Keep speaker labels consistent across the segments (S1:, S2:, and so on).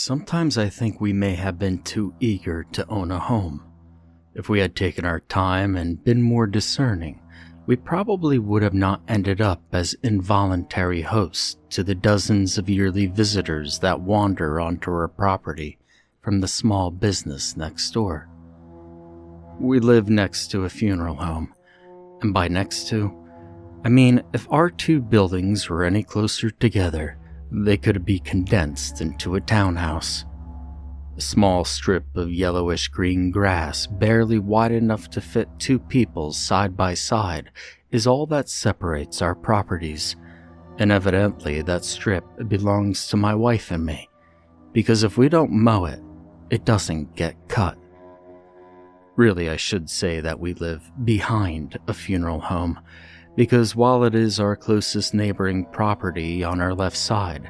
S1: Sometimes I think we may have been too eager to own a home. If we had taken our time and been more discerning, we probably would have not ended up as involuntary hosts to the dozens of yearly visitors that wander onto our property from the small business next door. We live next to a funeral home, and by next to, I mean if our two buildings were any closer together, they could be condensed into a townhouse. A small strip of yellowish-green grass, barely wide enough to fit two people side by side, is all that separates our properties, and evidently that strip belongs to my wife and me, because if we don't mow it, it doesn't get cut. Really, I should say that we live behind a funeral home, because while it is our closest neighboring property on our left side,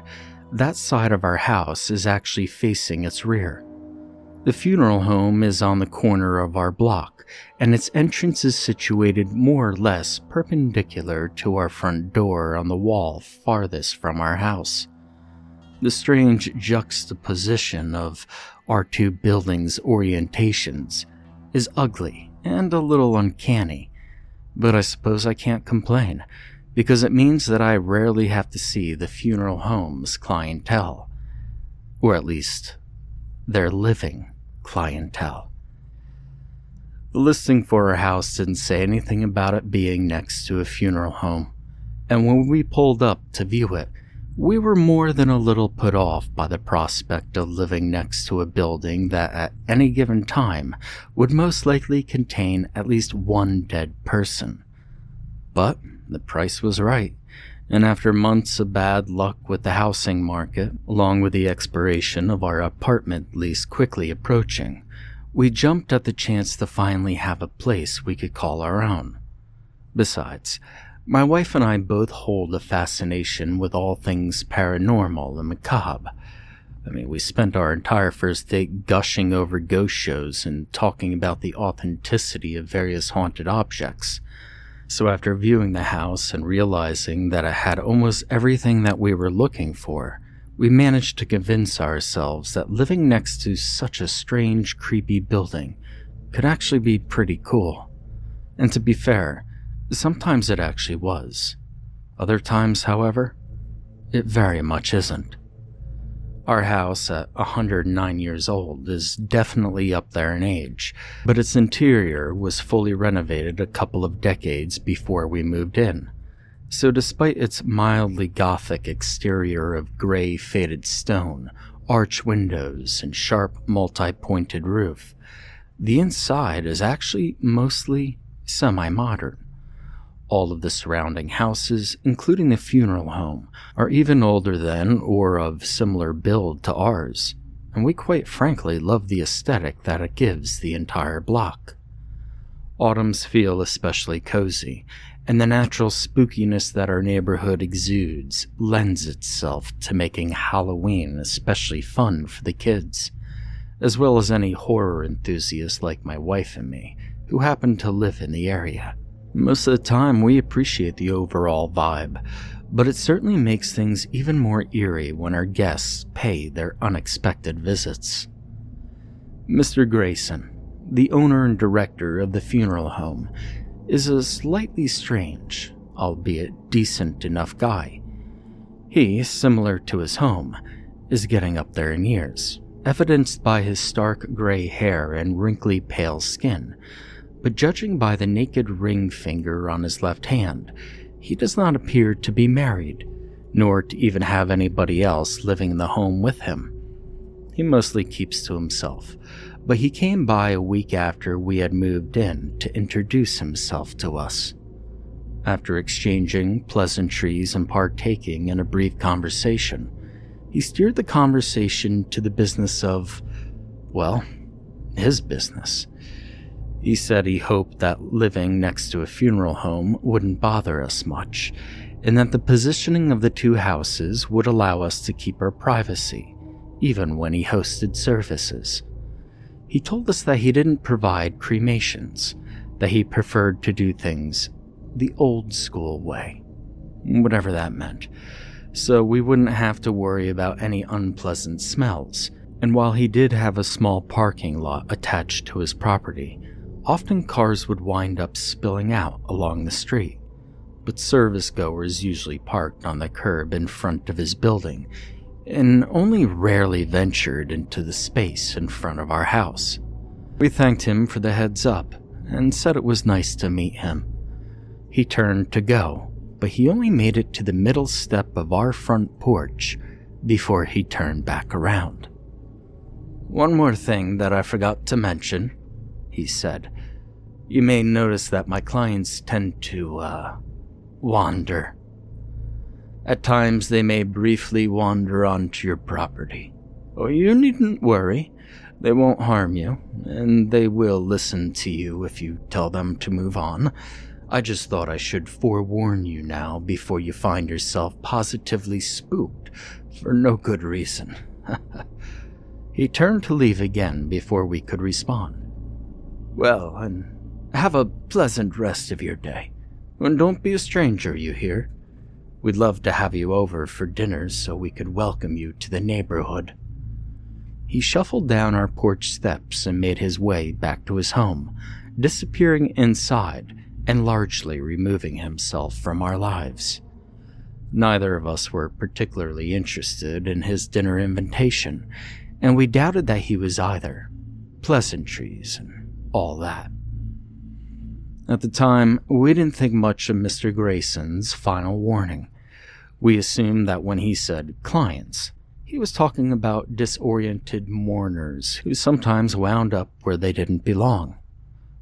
S1: that side of our house is actually facing its rear. The funeral home is on the corner of our block, and its entrance is situated more or less perpendicular to our front door on the wall farthest from our house. The strange juxtaposition of our two buildings' orientations is ugly and a little uncanny, but I suppose I can't complain, because it means that I rarely have to see the funeral home's clientele, or at least their living clientele. The listing for our house didn't say anything about it being next to a funeral home, and when we pulled up to view it, we were more than a little put off by the prospect of living next to a building that at any given time would most likely contain at least one dead person. But the price was right, and after months of bad luck with the housing market, along with the expiration of our apartment lease quickly approaching, we jumped at the chance to finally have a place we could call our own. Besides, my wife and I both hold a fascination with all things paranormal and macabre. We spent our entire first date gushing over ghost shows and talking about the authenticity of various haunted objects. So after viewing the house and realizing that it had almost everything that we were looking for, we managed to convince ourselves that living next to such a strange, creepy building could actually be pretty cool. And to be fair, sometimes it actually was. Other times, however, it very much isn't. Our house, at 109 years old, is definitely up there in age, but its interior was fully renovated a couple of decades before we moved in. So despite its mildly gothic exterior of gray faded stone, arch windows, and sharp multi-pointed roof, the inside is actually mostly semi-modern. All of the surrounding houses, including the funeral home, are even older than or of similar build to ours, and we quite frankly love the aesthetic that it gives the entire block. Autumns feel especially cozy, and the natural spookiness that our neighborhood exudes lends itself to making Halloween especially fun for the kids, as well as any horror enthusiasts like my wife and me, who happen to live in the area. Most of the time, we appreciate the overall vibe, but it certainly makes things even more eerie when our guests pay their unexpected visits. Mr. Grayson, the owner and director of the funeral home, is a slightly strange, albeit decent enough guy. He, similar to his home, is getting up there in years, evidenced by his stark gray hair and wrinkly pale skin. But judging by the naked ring finger on his left hand, he does not appear to be married, nor to even have anybody else living in the home with him. He mostly keeps to himself, but he came by a week after we had moved in to introduce himself to us. After exchanging pleasantries and partaking in a brief conversation, he steered the conversation to the business of, well, his business. He said he hoped that living next to a funeral home wouldn't bother us much, and that the positioning of the two houses would allow us to keep our privacy, even when he hosted services. He told us that he didn't provide cremations, that he preferred to do things the old school way, whatever that meant, so we wouldn't have to worry about any unpleasant smells, And while he did have a small parking lot attached to his property, often cars would wind up spilling out along the street, but service goers usually parked on the curb in front of his building and only rarely ventured into the space in front of our house. We thanked him for the heads up and said it was nice to meet him. He turned to go, but he only made it to the middle step of our front porch before he turned back around. "One more thing that I forgot to mention," he said. "You may notice that my clients tend to, wander. At times they may briefly wander onto your property. Oh, you needn't worry. They won't harm you, and they will listen to you if you tell them to move on. I just thought I should forewarn you now before you find yourself positively spooked for no good reason." He turned to leave again before we could respond. "Well, and have a pleasant rest of your day. And don't be a stranger, you hear? We'd love to have you over for dinner so we could welcome you to the neighborhood." He shuffled down our porch steps and made his way back to his home, disappearing inside and largely removing himself from our lives. Neither of us were particularly interested in his dinner invitation, and we doubted that he was either. Pleasantries and all that. At the time, we didn't think much of Mr. Grayson's final warning. We assumed that when he said clients, he was talking about disoriented mourners who sometimes wound up where they didn't belong.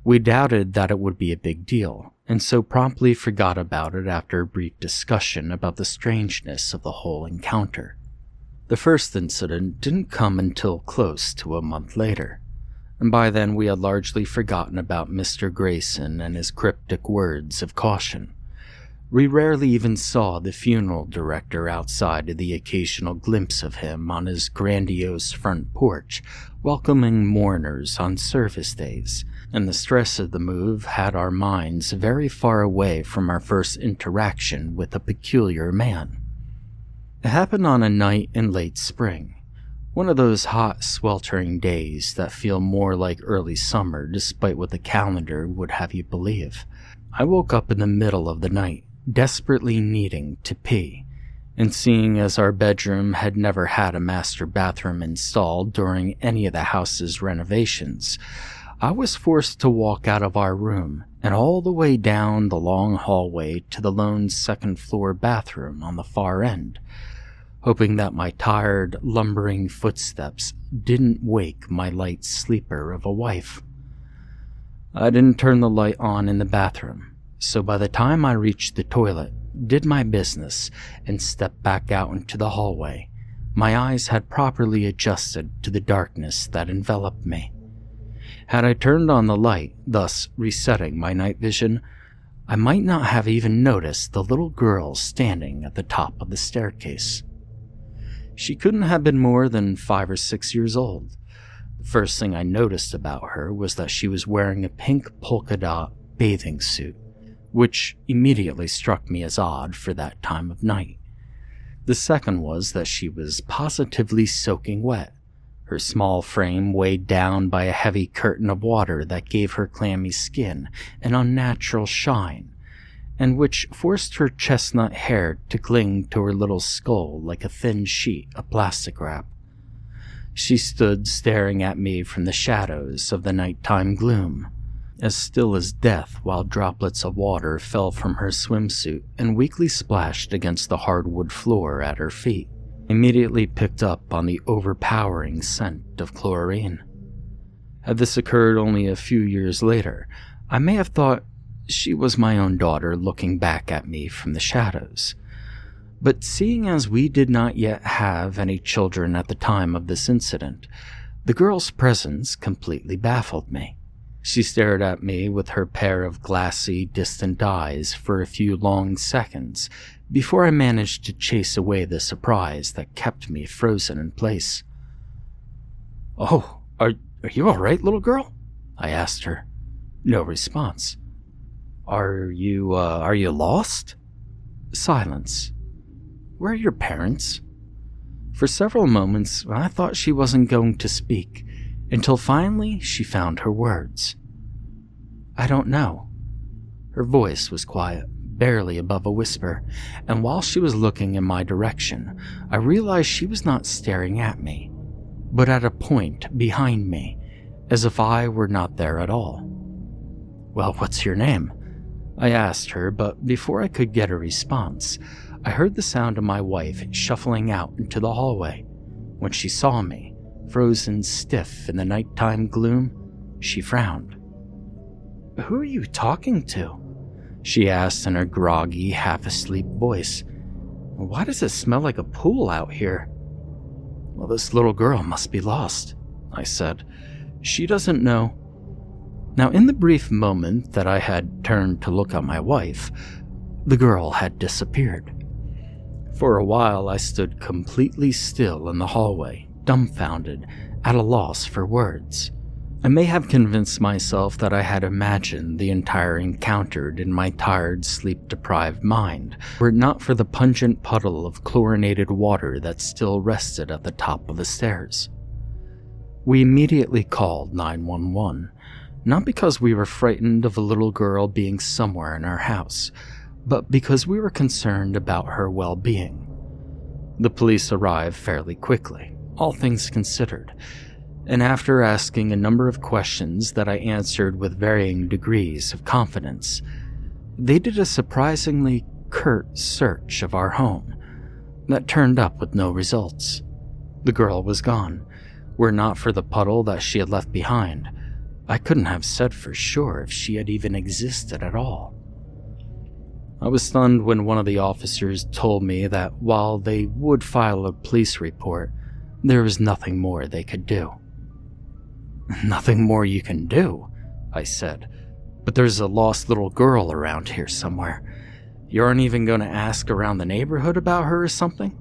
S1: We doubted that it would be a big deal, and so promptly forgot about it after a brief discussion about the strangeness of the whole encounter. The first incident didn't come until close to a month later, and by then we had largely forgotten about Mr. Grayson and his cryptic words of caution. We rarely even saw the funeral director outside of the occasional glimpse of him on his grandiose front porch, welcoming mourners on service days, and the stress of the move had our minds very far away from our first interaction with a peculiar man. It happened on a night in late spring, one of those hot, sweltering days that feel more like early summer despite what the calendar would have you believe. I woke up in the middle of the night, desperately needing to pee, and seeing as our bedroom had never had a master bathroom installed during any of the house's renovations, I was forced to walk out of our room and all the way down the long hallway to the lone second-floor bathroom on the far end, hoping that my tired, lumbering footsteps didn't wake my light sleeper of a wife. I didn't turn the light on in the bathroom, so by the time I reached the toilet, did my business, and stepped back out into the hallway, my eyes had properly adjusted to the darkness that enveloped me. Had I turned on the light, thus resetting my night vision, I might not have even noticed the little girl standing at the top of the staircase. She couldn't have been more than 5 or 6 years old. The first thing I noticed about her was that she was wearing a pink polka dot bathing suit, which immediately struck me as odd for that time of night. The second was that she was positively soaking wet, her small frame weighed down by a heavy curtain of water that gave her clammy skin an unnatural shine, and which forced her chestnut hair to cling to her little skull like a thin sheet of plastic wrap. She stood staring at me from the shadows of the nighttime gloom, as still as death, while droplets of water fell from her swimsuit and weakly splashed against the hardwood floor at her feet. Immediately picked up on the overpowering scent of chlorine. Had this occurred only a few years later, I may have thought she was my own daughter looking back at me from the shadows. But seeing as we did not yet have any children at the time of this incident, the girl's presence completely baffled me. She stared at me with her pair of glassy, distant eyes for a few long seconds before I managed to chase away the surprise that kept me frozen in place. "Oh, are you all right, little girl?" I asked her. No response. Are you lost?" Silence. "Where are your parents?" For several moments, I thought she wasn't going to speak, until finally she found her words. "I don't know." Her voice was quiet, barely above a whisper, and while she was looking in my direction, I realized she was not staring at me, but at a point behind me, as if I were not there at all. "Well, what's your name?" I asked her, but before I could get a response, I heard the sound of my wife shuffling out into the hallway. When she saw me, frozen stiff in the nighttime gloom, she frowned. "Who are you talking to?" she asked in her groggy, half-asleep voice. "Why does it smell like a pool out here?" "Well, this little girl must be lost," I said. "She doesn't know." Now, in the brief moment that I had turned to look at my wife, the girl had disappeared. For a while, I stood completely still in the hallway, dumbfounded, at a loss for words. I may have convinced myself that I had imagined the entire encounter in my tired, sleep-deprived mind, were it not for the pungent puddle of chlorinated water that still rested at the top of the stairs. We immediately called 911, not because we were frightened of a little girl being somewhere in our house, but because we were concerned about her well-being. The police arrived fairly quickly, all things considered, and after asking a number of questions that I answered with varying degrees of confidence, they did a surprisingly curt search of our home that turned up with no results. The girl was gone. Were it not for the puddle that she had left behind, I couldn't have said for sure if she had even existed at all. I was stunned when one of the officers told me that while they would file a police report, there was nothing more they could do. "Nothing more you can do," I said, "but there's a lost little girl around here somewhere. You aren't even going to ask around the neighborhood about her or something?"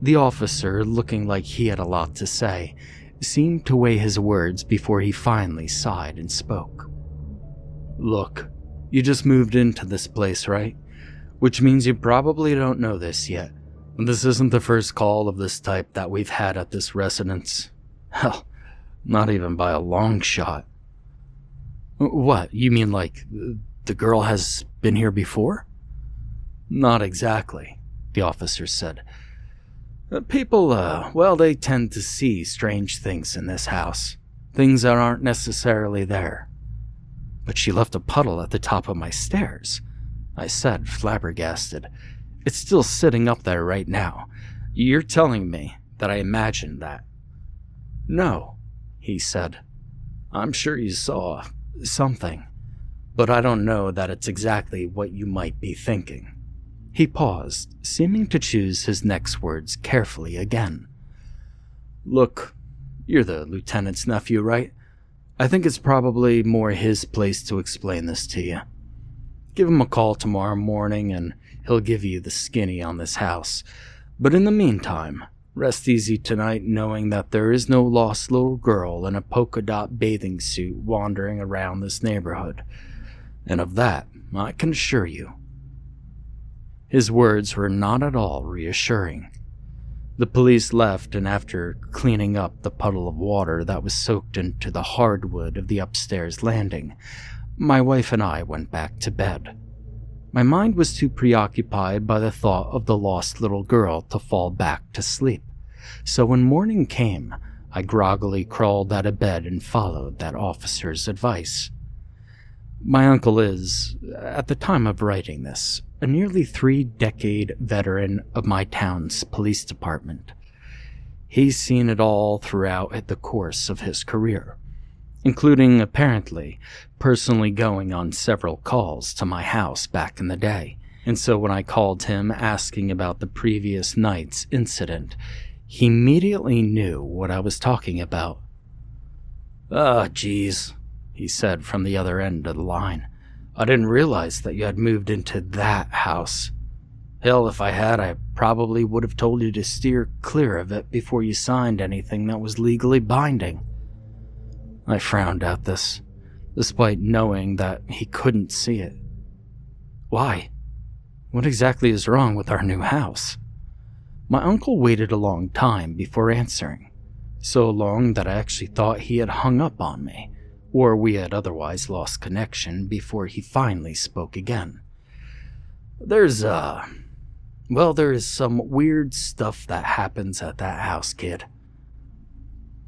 S1: The officer, looking like he had a lot to say, seemed to weigh his words before he finally sighed and spoke. "Look, you just moved into this place, right? Which means you probably don't know this yet. This isn't the first call of this type that we've had at this residence. Hell, not even by a long shot." "What, you mean like the girl has been here before?" "Not exactly," the officer said. People, they tend to see strange things in this house. Things that aren't necessarily there." "But she left a puddle at the top of my stairs," I said, flabbergasted. "It's still sitting up there right now. You're telling me that I imagined that?" "No," he said. "I'm sure you saw something, but I don't know that it's exactly what you might be thinking." He paused, seeming to choose his next words carefully again. "Look, you're the lieutenant's nephew, right? I think it's probably more his place to explain this to you. Give him a call tomorrow morning and he'll give you the skinny on this house. But in the meantime, rest easy tonight knowing that there is no lost little girl in a polka dot bathing suit wandering around this neighborhood. And of that, I can assure you." His words were not at all reassuring. The police left, and after cleaning up the puddle of water that was soaked into the hardwood of the upstairs landing, my wife and I went back to bed. My mind was too preoccupied by the thought of the lost little girl to fall back to sleep, so when morning came, I groggily crawled out of bed and followed that officer's advice. My uncle is, at the time of writing this, a nearly 3-decade veteran of my town's police department. He's seen it all throughout the course of his career, including, apparently, personally going on several calls to my house back in the day. And so when I called him asking about the previous night's incident, he immediately knew what I was talking about. "Ah, geez," he said from the other end of the line. "I didn't realize that you had moved into that house. Hell, if I had, I probably would have told you to steer clear of it before you signed anything that was legally binding." I frowned at this, despite knowing that he couldn't see it. "Why? What exactly is wrong with our new house?" My uncle waited a long time before answering, so long that I actually thought he had hung up on me, or we had otherwise lost connection before he finally spoke again. There is some weird stuff that happens at that house, kid.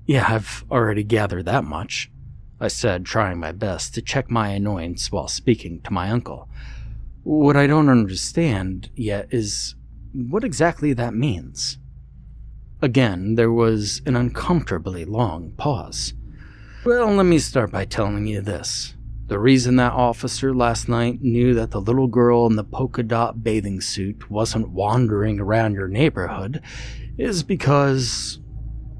S1: Yeah, I've already gathered that much, I said, trying my best to check my annoyance while speaking to my uncle. What I don't understand yet is what exactly that means. Again, there was an uncomfortably long pause. Well, let me start by telling you this. The reason that officer last night knew that the little girl in the polka dot bathing suit wasn't wandering around your neighborhood is because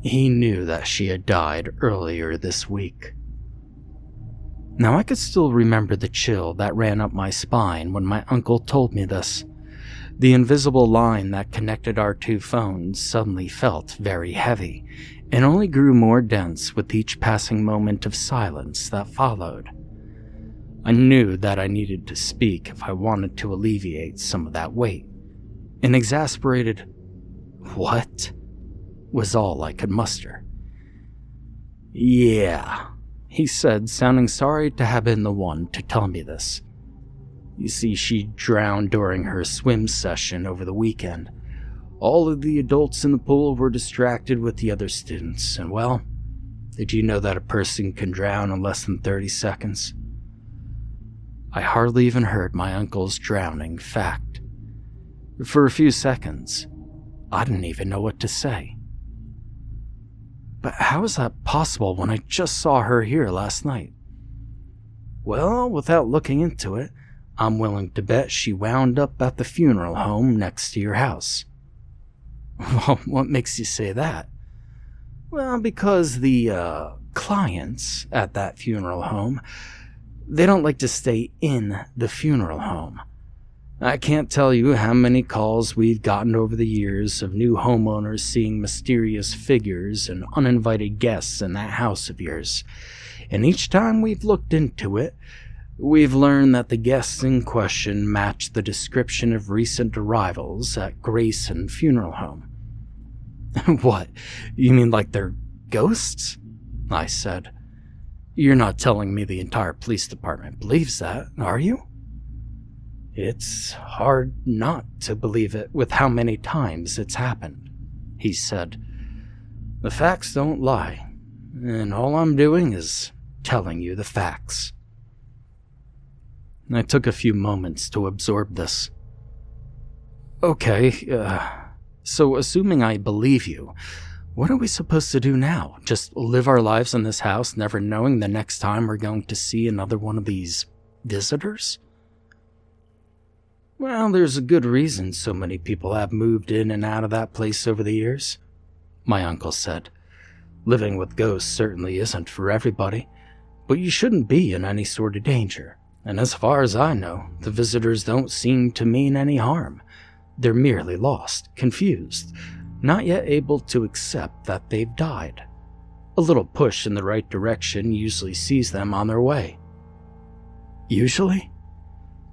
S1: he knew that she had died earlier this week. Now, I could still remember the chill that ran up my spine when my uncle told me this. The invisible line that connected our two phones suddenly felt very heavy, and only grew more dense with each passing moment of silence that followed. I knew that I needed to speak if I wanted to alleviate some of that weight. An exasperated, "What?" was all I could muster. "Yeah," he said, sounding sorry to have been the one to tell me this. You see, she drowned during her swim session over the weekend. All of the adults in the pool were distracted with the other students, and well, did you know that a person can drown in less than 30 seconds? I hardly even heard my uncle's drowning fact. For a few seconds, I didn't even know what to say. But how is that possible when I just saw her here last night? Well, without looking into it, I'm willing to bet she wound up at the funeral home next to your house. Well, what makes you say that? Well, because the clients at that funeral home, they don't like to stay in the funeral home. I can't tell you how many calls we've gotten over the years of new homeowners seeing mysterious figures and uninvited guests in that house of yours. And each time we've looked into it, we've learned that the guests in question match the description of recent arrivals at Grayson Funeral Home. What? You mean like they're ghosts? I said. You're not telling me the entire police department believes that, are you? It's hard not to believe it with how many times it's happened, he said. The facts don't lie, and all I'm doing is telling you the facts. I took a few moments to absorb this. Okay, so assuming I believe you, what are we supposed to do now? Just live our lives in this house, never knowing the next time we're going to see another one of these visitors? Well, there's a good reason so many people have moved in and out of that place over the years, my uncle said. Living with ghosts certainly isn't for everybody, but you shouldn't be in any sort of danger. And as far as I know, the visitors don't seem to mean any harm. They're merely lost, confused, not yet able to accept that they've died. A little push in the right direction usually sees them on their way. Usually?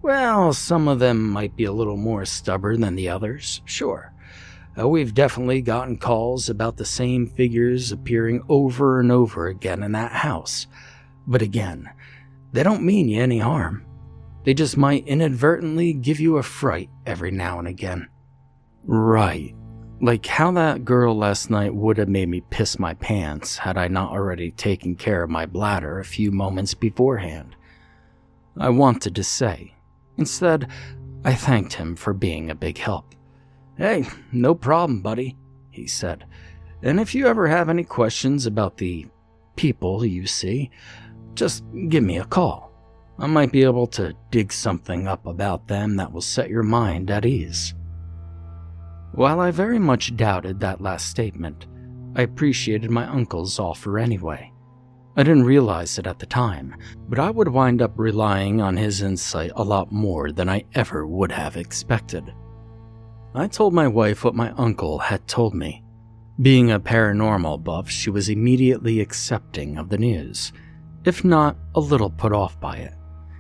S1: Well, some of them might be a little more stubborn than the others, sure. We've definitely gotten calls about the same figures appearing over and over again in that house. But again, they don't mean you any harm. They just might inadvertently give you a fright every now and again. Right. Like how that girl last night would have made me piss my pants had I not already taken care of my bladder a few moments beforehand. I wanted to say. Instead, I thanked him for being a big help. Hey, no problem, buddy, he said. And if you ever have any questions about the people you see, just give me a call. I might be able to dig something up about them that will set your mind at ease. While I very much doubted that last statement, I appreciated my uncle's offer anyway. I didn't realize it at the time, but I would wind up relying on his insight a lot more than I ever would have expected. I told my wife what my uncle had told me. Being a paranormal buff, she was immediately accepting of the news, if not a little put off by it.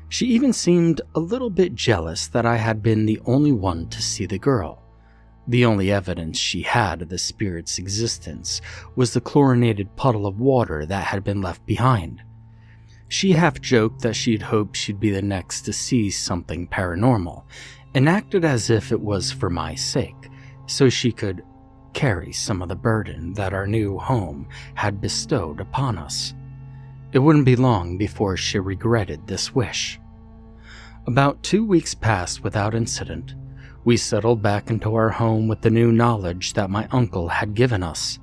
S1: She even seemed a little bit jealous that I had been the only one to see the girl. The only evidence she had of the spirit's existence was the chlorinated puddle of water that had been left behind. She half joked that she'd hoped she'd be the next to see something paranormal, and acted as if it was for my sake, so she could carry some of the burden that our new home had bestowed upon us. It wouldn't be long before she regretted this wish. About 2 weeks passed without incident. We settled back into our home with the new knowledge that my uncle had given us.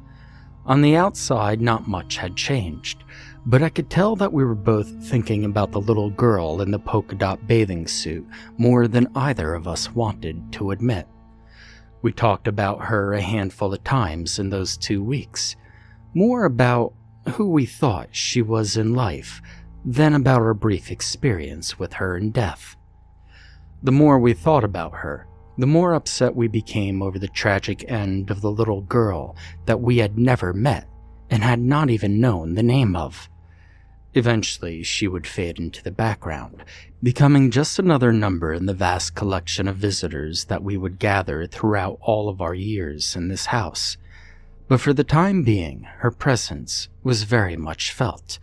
S1: On the outside, not much had changed, but I could tell that we were both thinking about the little girl in the polka dot bathing suit more than either of us wanted to admit. We talked about her a handful of times in those 2 weeks, more about who we thought she was in life than about our brief experience with her in death. The more we thought about her, the more upset we became over the tragic end of the little girl that we had never met and had not even known the name of. Eventually, she would fade into the background, becoming just another number in the vast collection of visitors that we would gather throughout all of our years in this house. But for the time being, her presence was very much felt,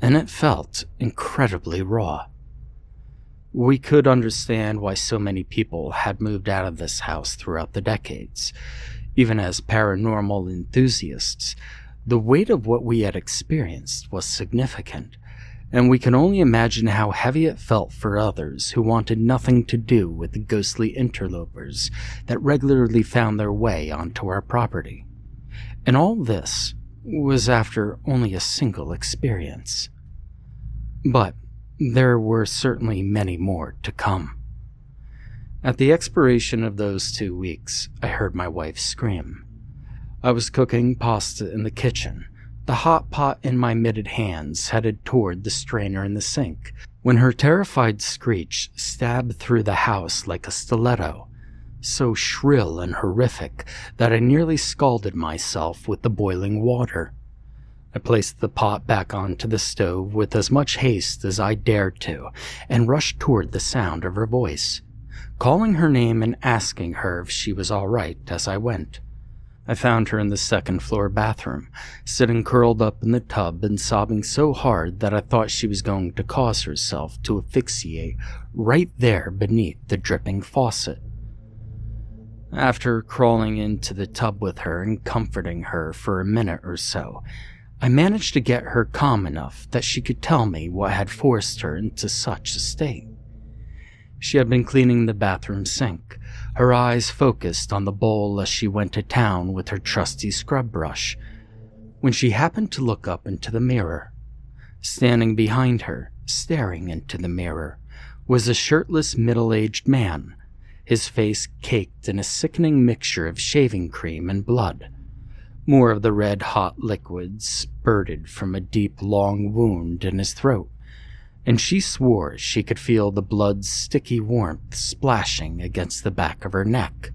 S1: and it felt incredibly raw. We could understand why so many people had moved out of this house throughout the decades. Even as paranormal enthusiasts, the weight of what we had experienced was significant, and we can only imagine how heavy it felt for others who wanted nothing to do with the ghostly interlopers that regularly found their way onto our property. And all this was after only a single experience. But there were certainly many more to come. At the expiration of those 2 weeks, I heard my wife scream. I was cooking pasta in the kitchen, the hot pot in my mitted hands headed toward the strainer in the sink, when her terrified screech stabbed through the house like a stiletto, so shrill and horrific that I nearly scalded myself with the boiling water. I placed the pot back onto the stove with as much haste as I dared to, and rushed toward the sound of her voice, calling her name and asking her if she was all right as I went. I found her in the second-floor bathroom, sitting curled up in the tub and sobbing so hard that I thought she was going to cause herself to asphyxiate right there beneath the dripping faucet. After crawling into the tub with her and comforting her for a minute or so, I managed to get her calm enough that she could tell me what had forced her into such a state. She had been cleaning the bathroom sink, her eyes focused on the bowl as she went to town with her trusty scrub brush, when she happened to look up into the mirror. Standing behind her, staring into the mirror, was a shirtless middle-aged man, his face caked in a sickening mixture of shaving cream and blood. More of the red-hot liquid spurted from a deep, long wound in his throat, and she swore she could feel the blood's sticky warmth splashing against the back of her neck.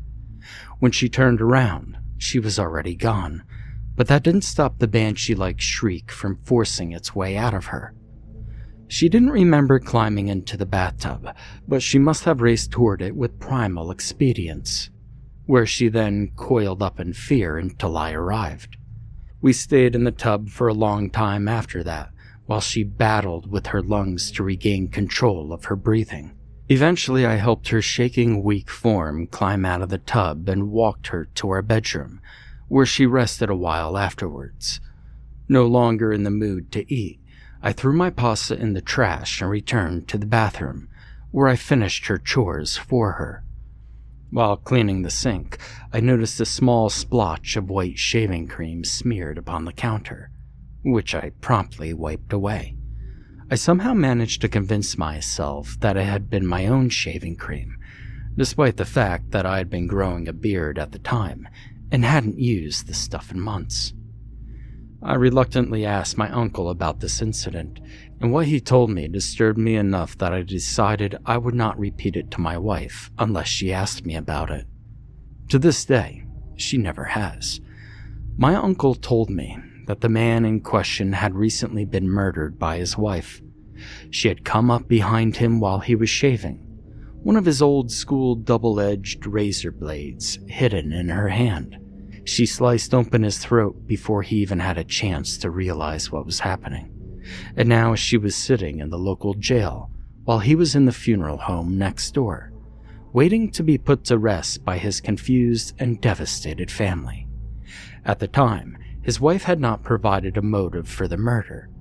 S1: When she turned around, she was already gone, but that didn't stop the banshee-like shriek from forcing its way out of her. She didn't remember climbing into the bathtub, but she must have raced toward it with primal expedience, where she then coiled up in fear until I arrived. We stayed in the tub for a long time after that, while she battled with her lungs to regain control of her breathing. Eventually, I helped her shaking, weak form climb out of the tub and walked her to our bedroom, where she rested a while afterwards. No longer in the mood to eat, I threw my pasta in the trash and returned to the bathroom, where I finished her chores for her. While cleaning the sink, I noticed a small splotch of white shaving cream smeared upon the counter, which I promptly wiped away. I somehow managed to convince myself that it had been my own shaving cream, despite the fact that I had been growing a beard at the time and hadn't used the stuff in months. I reluctantly asked my uncle about this incident, and what he told me disturbed me enough that I decided I would not repeat it to my wife unless she asked me about it. To this day, she never has. My uncle told me that the man in question had recently been murdered by his wife. She had come up behind him while he was shaving, one of his old-school double-edged razor blades hidden in her hand. She sliced open his throat before he even had a chance to realize what was happening. And now she was sitting in the local jail while he was in the funeral home next door, waiting to be put to rest by his confused and devastated family. At the time, his wife had not provided a motive for the murder,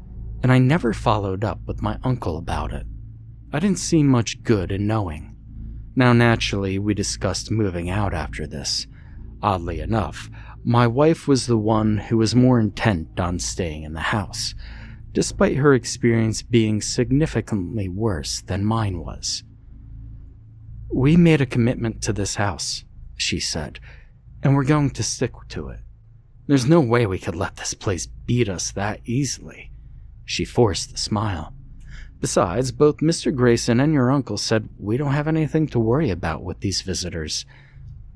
S1: and I never followed up with my uncle about it. I didn't see much good in knowing. Now, naturally, we discussed moving out after this. Oddly enough, my wife was the one who was more intent on staying in the house, despite her experience being significantly worse than mine was. "We made a commitment to this house," she said, "and we're going to stick to it. There's no way we could let this place beat us that easily." She forced a smile. "Besides, both Mr. Grayson and your uncle said we don't have anything to worry about with these visitors.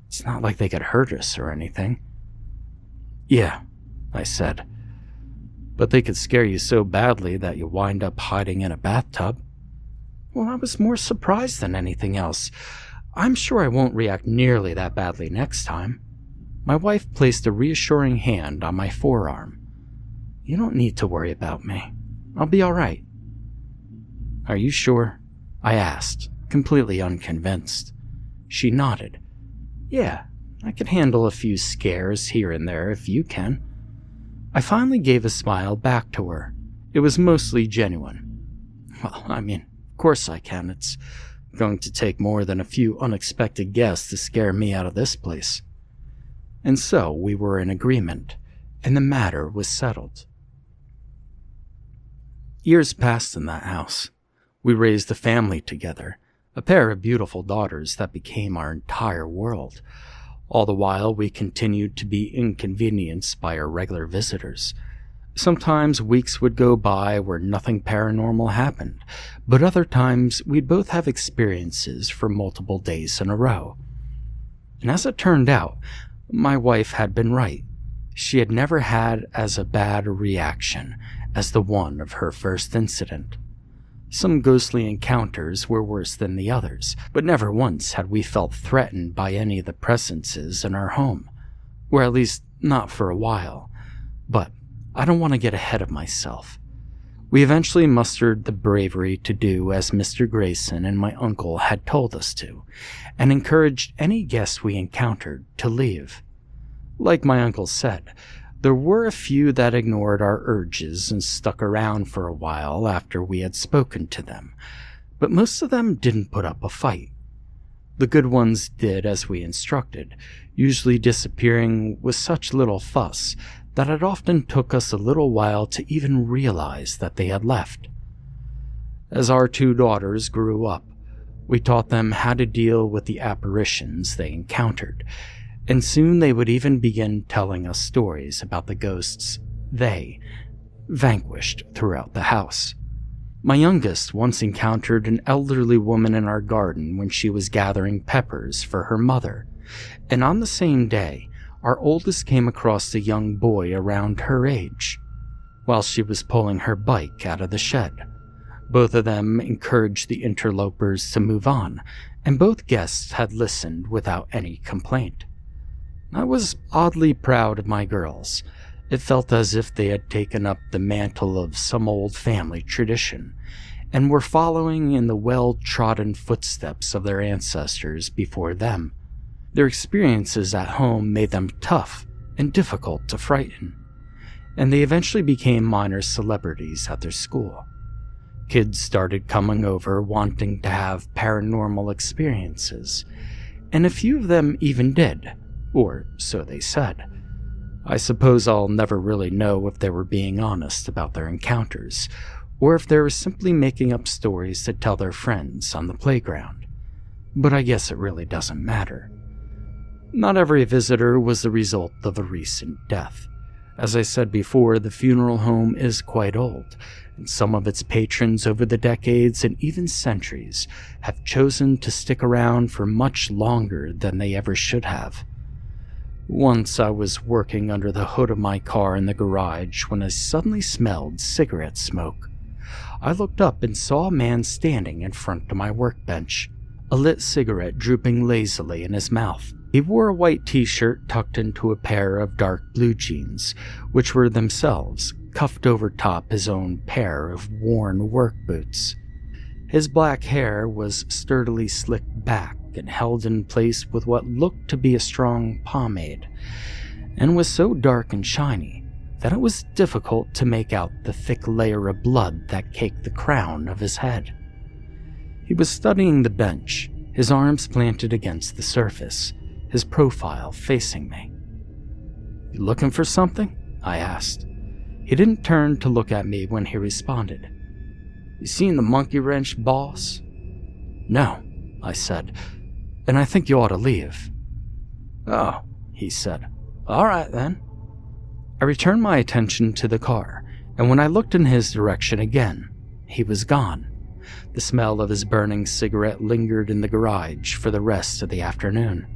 S1: It's not like they could hurt us or anything." "Yeah," I said, "but they could scare you so badly that you wind up hiding in a bathtub." "Well, I was more surprised than anything else. I'm sure I won't react nearly that badly next time." My wife placed a reassuring hand on my forearm. "You don't need to worry about me. I'll be all right." "Are you sure?" I asked, completely unconvinced. She nodded. "Yeah, I can handle a few scares here and there if you can." I finally gave a smile back to her. It was mostly genuine. "Well, I mean, of course I can. It's going to take more than a few unexpected guests to scare me out of this place." And so we were in agreement, and the matter was settled. Years passed in that house. We raised a family together, a pair of beautiful daughters that became our entire world. All the while, we continued to be inconvenienced by our regular visitors. Sometimes weeks would go by where nothing paranormal happened, but other times we'd both have experiences for multiple days in a row. And as it turned out, my wife had been right. She had never had as a bad a reaction as the one of her first incident. Some ghostly encounters were worse than the others, but never once had we felt threatened by any of the presences in our home, or at least not for a while. But I don't want to get ahead of myself. We eventually mustered the bravery to do as Mr. Grayson and my uncle had told us to, and encouraged any guests we encountered to leave. Like my uncle said, there were a few that ignored our urges and stuck around for a while after we had spoken to them, but most of them didn't put up a fight. The good ones did as we instructed, usually disappearing with such little fuss that it often took us a little while to even realize that they had left. As our two daughters grew up, we taught them how to deal with the apparitions they encountered, and soon they would even begin telling us stories about the ghosts they vanquished throughout the house. My youngest once encountered an elderly woman in our garden when she was gathering peppers for her mother, and on the same day, our oldest came across a young boy around her age, while she was pulling her bike out of the shed. Both of them encouraged the interlopers to move on, and both guests had listened without any complaint. I was oddly proud of my girls. It felt as if they had taken up the mantle of some old family tradition, and were following in the well-trodden footsteps of their ancestors before them. Their experiences at home made them tough and difficult to frighten, and they eventually became minor celebrities at their school. Kids started coming over wanting to have paranormal experiences, and a few of them even did, or so they said. I suppose I'll never really know if they were being honest about their encounters, or if they were simply making up stories to tell their friends on the playground. But I guess it really doesn't matter. Not every visitor was the result of a recent death. As I said before, the funeral home is quite old, and some of its patrons over the decades and even centuries have chosen to stick around for much longer than they ever should have. Once I was working under the hood of my car in the garage when I suddenly smelled cigarette smoke. I looked up and saw a man standing in front of my workbench, a lit cigarette drooping lazily in his mouth. He wore a white t-shirt tucked into a pair of dark blue jeans, which were themselves cuffed over top his own pair of worn work boots. His black hair was sturdily slicked back and held in place with what looked to be a strong pomade, and was so dark and shiny that it was difficult to make out the thick layer of blood that caked the crown of his head. He was studying the bench, his arms planted against the surface, his profile facing me. "You looking for something?" I asked. He didn't turn to look at me when he responded. "You seen the monkey wrench, boss?" "No," I said, "and I think you ought to leave." "Oh," he said. "All right then." I returned my attention to the car, and when I looked in his direction again, he was gone. The smell of his burning cigarette lingered in the garage for the rest of the afternoon.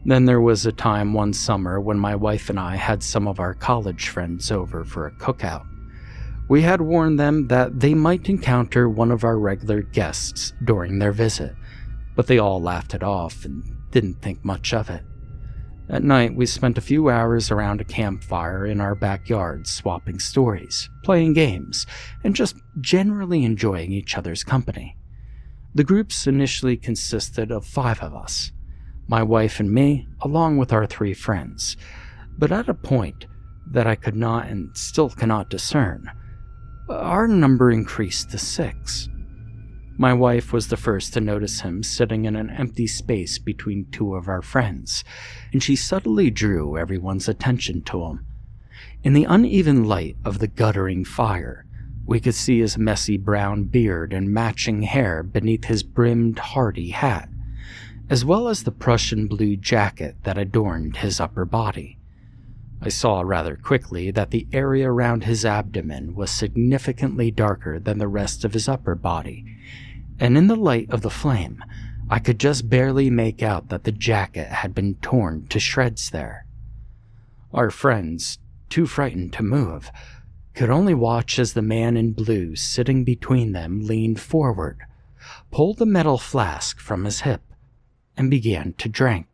S1: Then there was a time one summer when my wife and I had some of our college friends over for a cookout. We had warned them that they might encounter one of our regular guests during their visit, but they all laughed it off and didn't think much of it. At night, we spent a few hours around a campfire in our backyard swapping stories, playing games, and just generally enjoying each other's company. The groups initially consisted of 5 of us, my wife and me, along with our 3 friends, but at a point that I could not and still cannot discern, our number increased to 6. My wife was the first to notice him sitting in an empty space between 2 of our friends, and she subtly drew everyone's attention to him. In the uneven light of the guttering fire, we could see his messy brown beard and matching hair beneath his brimmed hardy hat, as well as the Prussian blue jacket that adorned his upper body. I saw rather quickly that the area around his abdomen was significantly darker than the rest of his upper body, and in the light of the flame, I could just barely make out that the jacket had been torn to shreds there. Our friends, too frightened to move, could only watch as the man in blue sitting between them leaned forward, pulled a metal flask from his hip, and began to drink.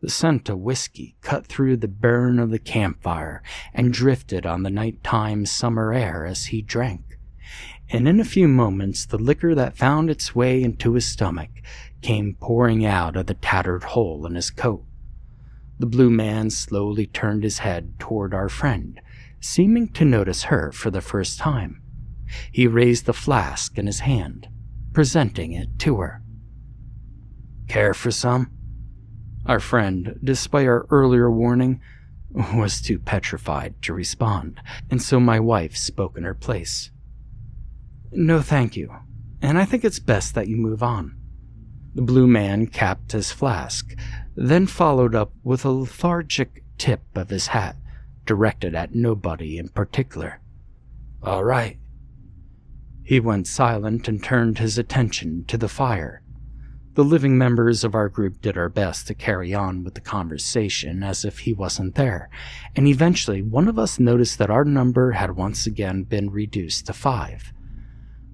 S1: The scent of whiskey cut through the burn of the campfire and drifted on the nighttime summer air as he drank. And in a few moments the liquor that found its way into his stomach came pouring out of the tattered hole in his coat. The blue man slowly turned his head toward our friend, seeming to notice her for the first time. He raised the flask in his hand, presenting it to her. "Care for some?" Our friend, despite our earlier warning, was too petrified to respond, and so my wife spoke in her place. "No, thank you, and I think it's best that you move on." The blue man capped his flask, then followed up with a lethargic tip of his hat, directed at nobody in particular. "All right." He went silent and turned his attention to the fire. The living members of our group did our best to carry on with the conversation as if he wasn't there, and eventually one of us noticed that our number had once again been reduced to 5.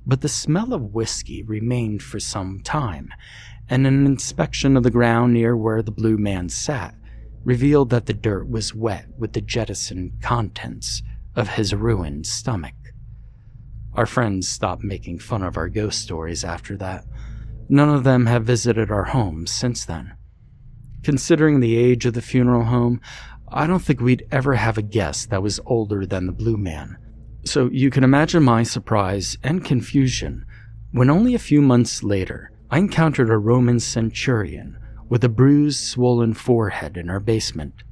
S1: But the smell of whiskey remained for some time, and an inspection of the ground near where the blue man sat revealed that the dirt was wet with the jettisoned contents of his ruined stomach. Our friends stopped making fun of our ghost stories after that. None of them have visited our home since then. Considering the age of the funeral home, I don't think we'd ever have a guest that was older than the blue man. So you can imagine my surprise and confusion when only a few months later I encountered a Roman centurion with a bruised, swollen forehead in our basement.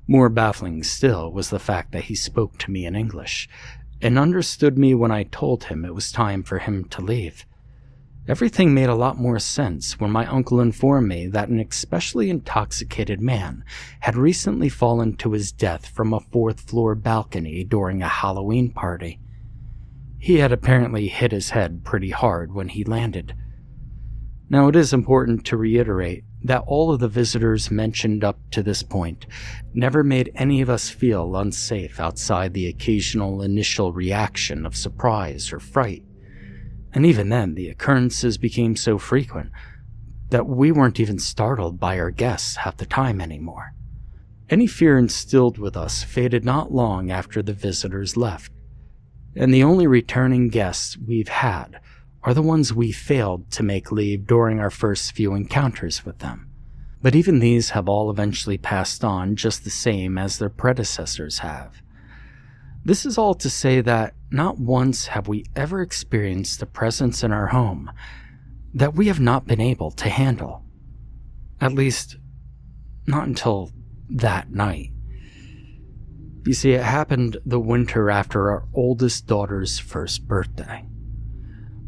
S1: More baffling still was the fact that he spoke to me in English and understood me when I told him it was time for him to leave. Everything made a lot more sense when my uncle informed me that an especially intoxicated man had recently fallen to his death from a 4th-floor balcony during a Halloween party. He had apparently hit his head pretty hard when he landed. Now, it is important to reiterate that all of the visitors mentioned up to this point never made any of us feel unsafe outside the occasional initial reaction of surprise or fright. And even then, the occurrences became so frequent that we weren't even startled by our guests half the time anymore. Any fear instilled with us faded not long after the visitors left, and the only returning guests we've had are the ones we failed to make leave during our first few encounters with them. But even these have all eventually passed on just the same as their predecessors have. This is all to say that not once have we ever experienced a presence in our home that we have not been able to handle. At least, not until that night. You see, it happened the winter after our oldest daughter's first birthday.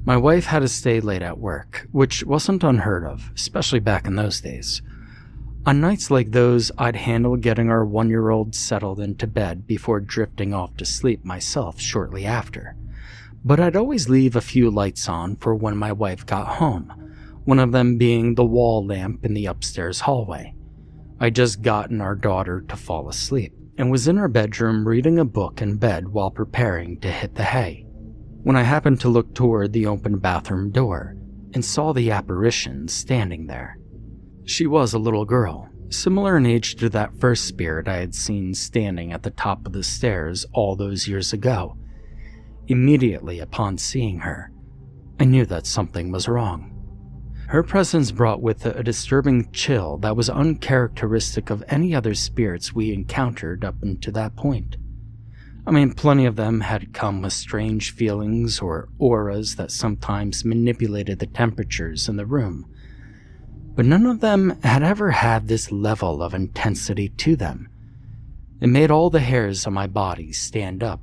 S1: My wife had to stay late at work, which wasn't unheard of, especially back in those days. On nights like those, I'd handle getting our 1-year-old settled into bed before drifting off to sleep myself shortly after. But I'd always leave a few lights on for when my wife got home, one of them being the wall lamp in the upstairs hallway. I'd just gotten our daughter to fall asleep and was in her bedroom reading a book in bed while preparing to hit the hay, when I happened to look toward the open bathroom door and saw the apparition standing there. She was a little girl, similar in age to that first spirit I had seen standing at the top of the stairs all those years ago. Immediately upon seeing her, I knew that something was wrong. Her presence brought with it a disturbing chill that was uncharacteristic of any other spirits we encountered up until that point. I mean, plenty of them had come with strange feelings or auras that sometimes manipulated the temperatures in the room, but none of them had ever had this level of intensity to them. It made all the hairs on my body stand up,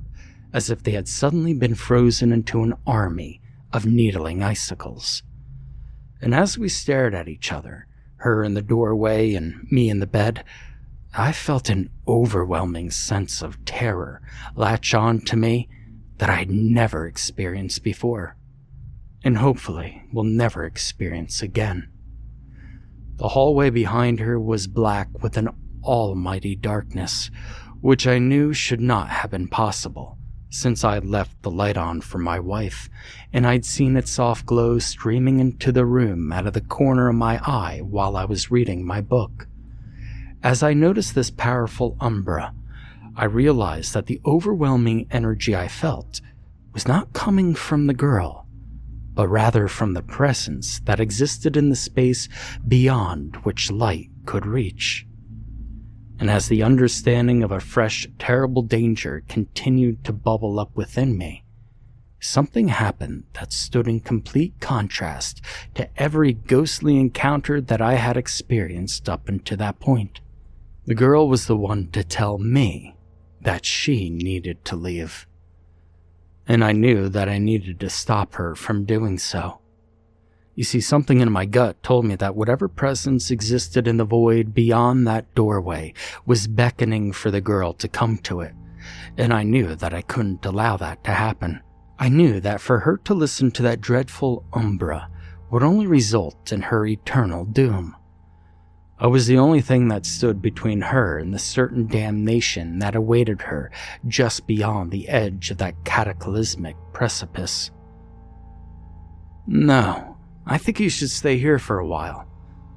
S1: as if they had suddenly been frozen into an army of needling icicles. And as we stared at each other, her in the doorway and me in the bed, I felt an overwhelming sense of terror latch on to me that I'd never experienced before, and hopefully will never experience again. The hallway behind her was black with an almighty darkness, which I knew should not have been possible, since I'd left the light on for my wife, and I'd seen its soft glow streaming into the room out of the corner of my eye while I was reading my book. As I noticed this powerful umbra, I realized that the overwhelming energy I felt was not coming from the girl, but rather from the presence that existed in the space beyond which light could reach. And as the understanding of a fresh, terrible danger continued to bubble up within me, something happened that stood in complete contrast to every ghostly encounter that I had experienced up until that point. The girl was the one to tell me that she needed to leave, and I knew that I needed to stop her from doing so. You see, something in my gut told me that whatever presence existed in the void beyond that doorway was beckoning for the girl to come to it, and I knew that I couldn't allow that to happen. I knew that for her to listen to that dreadful umbra would only result in her eternal doom. I was the only thing that stood between her and the certain damnation that awaited her just beyond the edge of that cataclysmic precipice. "No, I think you should stay here for a while,"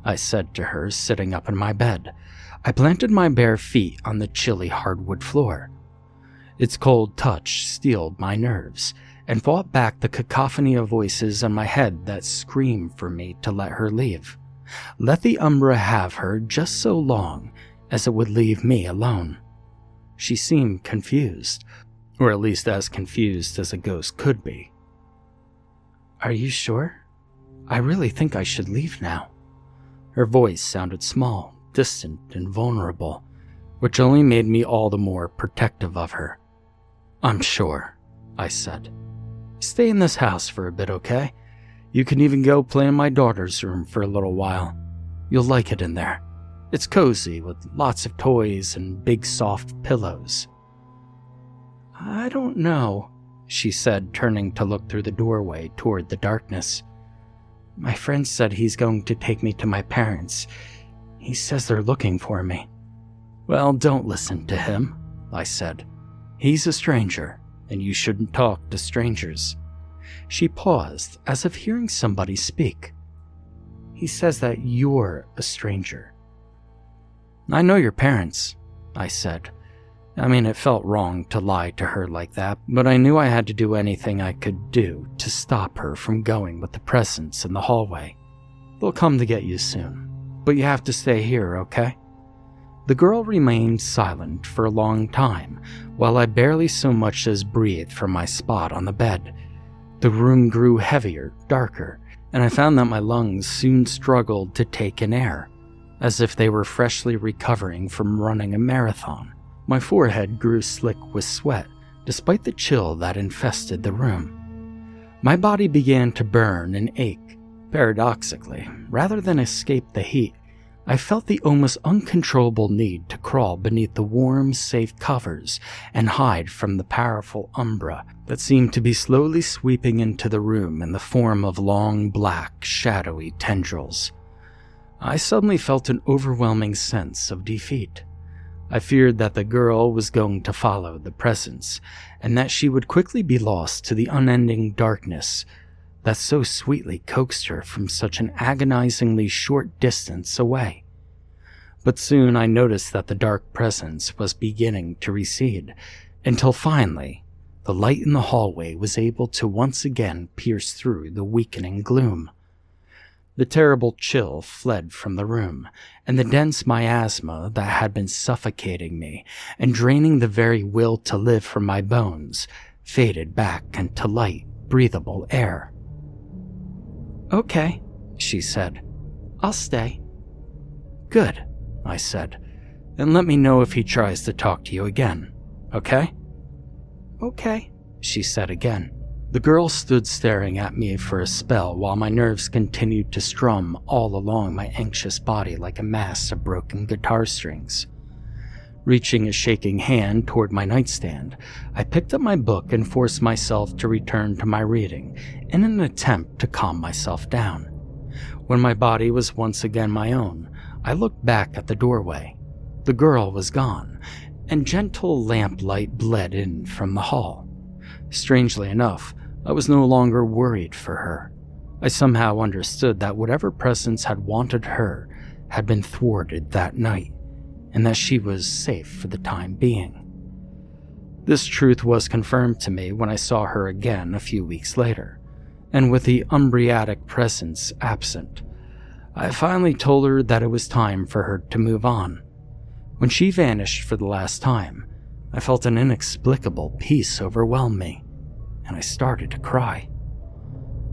S1: I said to her, sitting up in my bed. I planted my bare feet on the chilly hardwood floor. Its cold touch steeled my nerves and fought back the cacophony of voices in my head that screamed for me to let her leave. Let the umbra have her just so long as it would leave me alone. She seemed confused, or at least as confused as a ghost could be. "Are you sure? I really think I should leave now." Her voice sounded small, distant, and vulnerable, which only made me all the more protective of her. "I'm sure," I said. "Stay in this house for a bit, okay? You can even go play in my daughter's room for a little while. You'll like it in there. It's cozy with lots of toys and big soft pillows." "I don't know," she said, turning to look through the doorway toward the darkness. "My friend said he's going to take me to my parents. He says they're looking for me." "Well, don't listen to him," I said. "He's a stranger, and you shouldn't talk to strangers. She paused, as if hearing somebody speak. "He says that you're a stranger." "I know your parents," I said. I mean, it felt wrong to lie to her like that, but I knew I had to do anything I could do to stop her from going with the presence in the hallway. "They'll come to get you soon, but you have to stay here, okay?" The girl remained silent for a long time, while I barely so much as breathed from my spot on the bed. The room grew heavier, darker, and I found that my lungs soon struggled to take in air, as if they were freshly recovering from running a marathon. My forehead grew slick with sweat, despite the chill that infested the room. My body began to burn and ache. Paradoxically, rather than escape the heat, I felt the almost uncontrollable need to crawl beneath the warm, safe covers and hide from the powerful umbra that seemed to be slowly sweeping into the room in the form of long, black, shadowy tendrils. I suddenly felt an overwhelming sense of defeat. I feared that the girl was going to follow the presence, and that she would quickly be lost to the unending darkness that so sweetly coaxed her from such an agonizingly short distance away. But soon I noticed that the dark presence was beginning to recede, until finally, the light in the hallway was able to once again pierce through the weakening gloom. The terrible chill fled from the room, and the dense miasma that had been suffocating me and draining the very will to live from my bones faded back into light, breathable air. "Okay," she said. "I'll stay." "Good," I said. "And let me know if he tries to talk to you again, okay?" "Okay," she said again. The girl stood staring at me for a spell while my nerves continued to strum all along my anxious body like a mass of broken guitar strings. Reaching a shaking hand toward my nightstand, I picked up my book and forced myself to return to my reading in an attempt to calm myself down. When my body was once again my own, I looked back at the doorway. The girl was gone, and gentle lamplight bled in from the hall. Strangely enough, I was no longer worried for her. I somehow understood that whatever presence had wanted her had been thwarted that night, and that she was safe for the time being. This truth was confirmed to me when I saw her again a few weeks later, and with the umbriatic presence absent, I finally told her that it was time for her to move on. When she vanished for the last time, I felt an inexplicable peace overwhelm me, and I started to cry.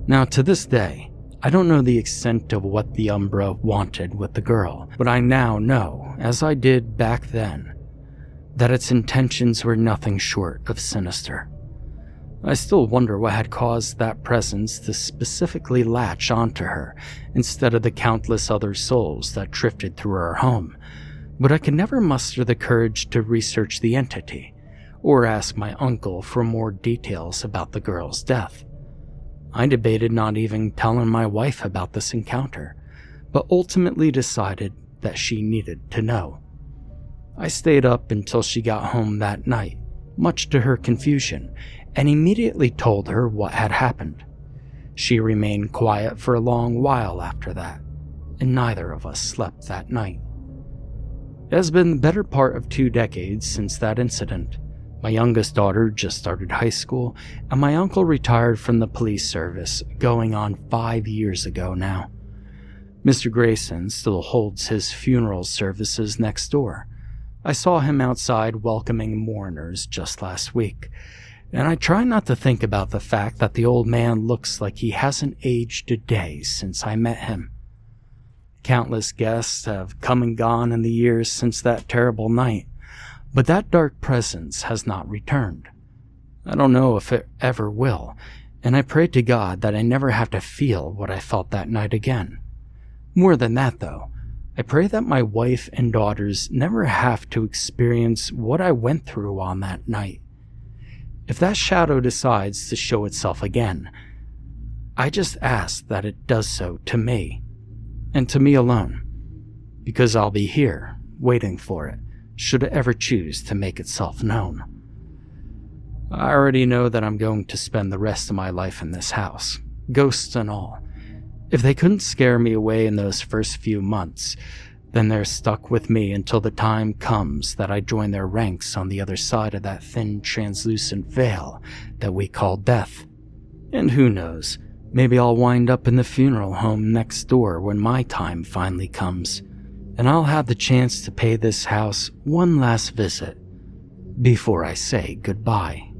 S1: Now, to this day, I don't know the extent of what the Umbra wanted with the girl, but I now know, as I did back then, that its intentions were nothing short of sinister. I still wonder what had caused that presence to specifically latch onto her instead of the countless other souls that drifted through our home, but I could never muster the courage to research the entity or ask my uncle for more details about the girl's death. I debated not even telling my wife about this encounter, but ultimately decided that she needed to know. I stayed up until she got home that night, much to her confusion, and immediately told her what had happened. She remained quiet for a long while after that, and neither of us slept that night. It has been the better part of 2 decades since that incident. My youngest daughter just started high school, and my uncle retired from the police service going on 5 years ago now. Mr. Grayson still holds his funeral services next door. I saw him outside welcoming mourners just last week, and I try not to think about the fact that the old man looks like he hasn't aged a day since I met him. Countless guests have come and gone in the years since that terrible night, but that dark presence has not returned. I don't know if it ever will, and I pray to God that I never have to feel what I felt that night again. More than that, though, I pray that my wife and daughters never have to experience what I went through on that night. If that shadow decides to show itself again, I just ask that it does so to me, and to me alone, because I'll be here, waiting for it, should it ever choose to make itself known. I already know that I'm going to spend the rest of my life in this house, ghosts and all. If they couldn't scare me away in those first few months, then they're stuck with me until the time comes that I join their ranks on the other side of that thin, translucent veil that we call death. And who knows, maybe I'll wind up in the funeral home next door when my time finally comes, and I'll have the chance to pay this house one last visit before I say goodbye.